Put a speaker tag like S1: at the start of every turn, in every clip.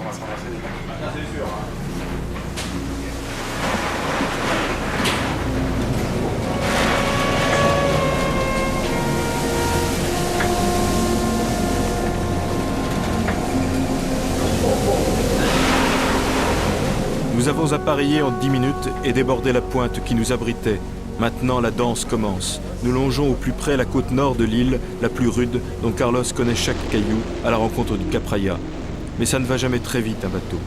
S1: va se ramasser des temps. C'est sûr.
S2: Nous avons appareillé en 10 minutes et débordé la pointe qui nous abritait. Maintenant, la danse commence. Nous longeons au plus près la côte nord de l'île, la plus rude, dont Carlos connaît chaque caillou, à la rencontre du Capraia. Mais ça ne va jamais très vite, un bateau.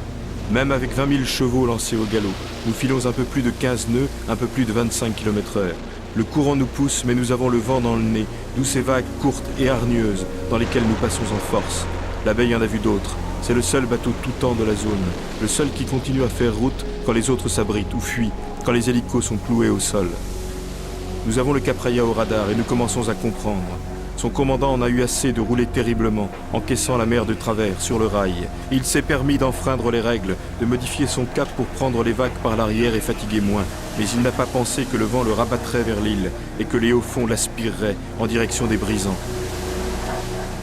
S2: Même avec 20 000 chevaux lancés au galop, nous filons un peu plus de 15 nœuds, un peu plus de 25 km/h. Le courant nous pousse, mais nous avons le vent dans le nez, d'où ces vagues courtes et hargneuses dans lesquelles nous passons en force. La baie en a vu d'autres. C'est le seul bateau tout temps de la zone, le seul qui continue à faire route quand les autres s'abritent ou fuient, quand les hélicos sont cloués au sol. Nous avons le Capraia au radar et nous commençons à comprendre. Son commandant en a eu assez de rouler terriblement, encaissant la mer de travers sur le rail. Il s'est permis d'enfreindre les règles, de modifier son cap pour prendre les vagues par l'arrière et fatiguer moins. Mais il n'a pas pensé que le vent le rabattrait vers l'île et que les hauts fonds l'aspireraient en direction des brisants.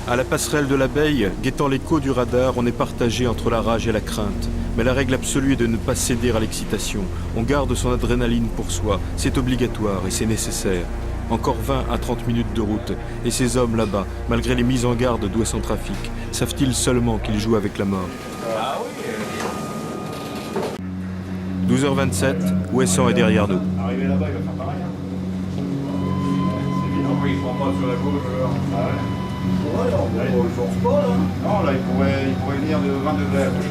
S2: À la passerelle de la baie, guettant l'écho du radar, on est partagé entre la rage et la crainte. Mais la règle absolue est de ne pas céder à l'excitation. On garde son adrénaline pour soi. C'est obligatoire et c'est nécessaire. Encore 20 à 30 minutes de route. Et ces hommes là-bas, malgré les mises en garde d'Ouessant Trafic, savent-ils seulement qu'ils jouent avec la mort? 12h27, Ouessant est derrière nous.
S1: Arrivé là-bas, il va faire pareil. C'est évident, il ne prend pas sur la gauche. Ah ouais.
S3: Ouais, alors, bon, il force pas, là.
S1: Non, là, il pourrait venir de 20 degrés à gauche.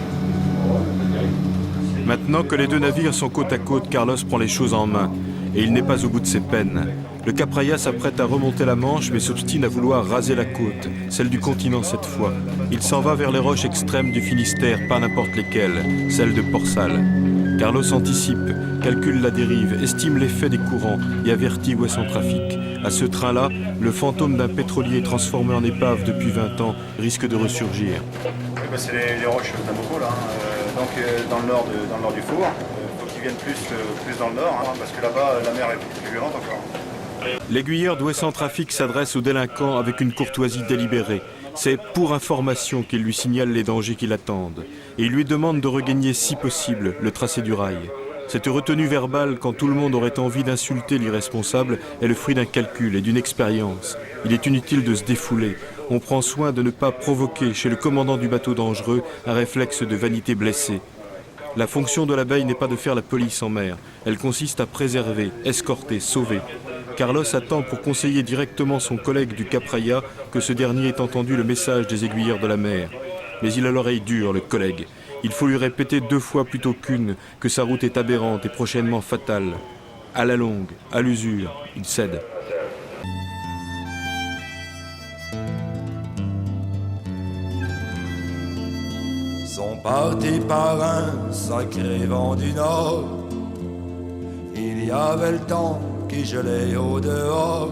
S2: Maintenant que les deux navires sont côte à côte, Carlos prend les choses en main. Et il n'est pas au bout de ses peines. Le Capraia s'apprête à remonter la Manche, mais s'obstine à vouloir raser la côte, celle du continent cette fois. Il s'en va vers les roches extrêmes du Finistère, pas n'importe lesquelles, celles de Port-Salle. Carlos anticipe, calcule la dérive, estime l'effet des courants et avertit Ouessant Trafic. À ce train-là, le fantôme d'un pétrolier transformé en épave depuis 20 ans risque de ressurgir.
S1: Oui, bah, c'est les roches d'Amoco, là. Donc dans le nord du four. Il faut qu'ils viennent plus dans le nord, hein, parce que là-bas, la mer est beaucoup plus violente encore.
S2: L'aiguilleur d'Ouessant Trafic s'adresse aux délinquants avec une courtoisie délibérée. C'est pour information qu'il lui signale les dangers qui l'attendent. Et il lui demande de regagner si possible le tracé du rail. Cette retenue verbale, quand tout le monde aurait envie d'insulter l'irresponsable, est le fruit d'un calcul et d'une expérience. Il est inutile de se défouler. On prend soin de ne pas provoquer chez le commandant du bateau dangereux un réflexe de vanité blessée. La fonction de l'abeille n'est pas de faire la police en mer. Elle consiste à préserver, escorter, sauver. Carlos attend pour conseiller directement son collègue du Capraia que ce dernier ait entendu le message des aiguilleurs de la mer. Mais il a l'oreille dure, le collègue. Il faut lui répéter 2 fois plutôt qu'une que sa route est aberrante et prochainement fatale. À la longue, à l'usure, il cède.
S4: Sont partis par un sacré vent du nord. Il y avait le temps qui gelait au dehors.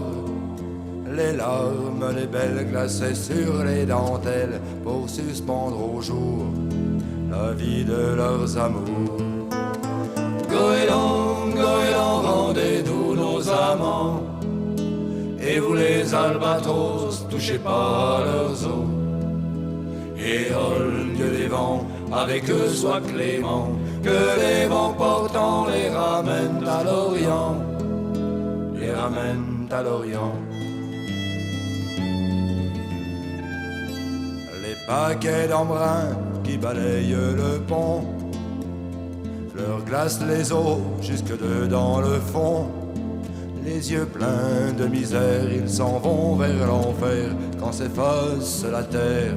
S4: Les larmes, les belles glacées sur les dentelles pour suspendre au jour la vie de leurs amours. Goéland, rendez-nous nos amants. Et vous les albatros, touchez pas à leurs os. Et oh, Dieu des vents, avec eux soit clément, que les vents portants les ramènent à l'Orient, les ramènent à l'Orient. Les paquets d'embrun qui balayent le pont leur glacent les os jusque dedans le fond. Les yeux pleins de misère, ils s'en vont vers l'enfer quand s'efface la terre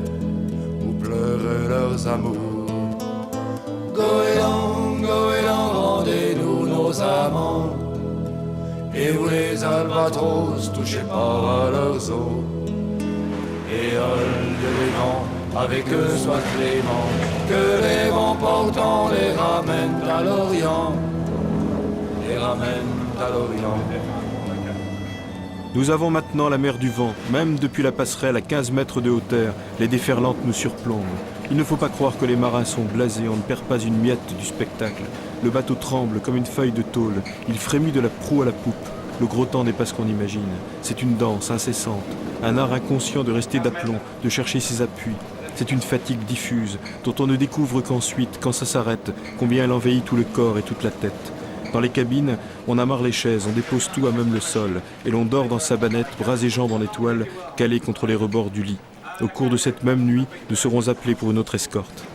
S4: où pleurent leurs amours. Goéland, rendez-nous nos amants. Et vous les albatros, touchez pas à leurs os. Et Dieu des vents, avec eux soit clément, que les vents portants les ramènent à l'Orient, les ramènent à l'Orient.
S2: Nous avons maintenant la mer du vent. Même depuis la passerelle à 15 mètres de hauteur, les déferlantes nous surplombent. Il ne faut pas croire que les marins sont blasés, on ne perd pas une miette du spectacle. Le bateau tremble comme une feuille de tôle, il frémit de la proue à la poupe. Le gros temps n'est pas ce qu'on imagine. C'est une danse incessante, un art inconscient de rester d'aplomb, de chercher ses appuis. C'est une fatigue diffuse, dont on ne découvre qu'ensuite, quand ça s'arrête, combien elle envahit tout le corps et toute la tête. Dans les cabines, on amarre les chaises, on dépose tout à même le sol, et l'on dort dans sa banette, bras et jambes en étoile, calés contre les rebords du lit. Au cours de cette même nuit, nous serons appelés pour une autre escorte.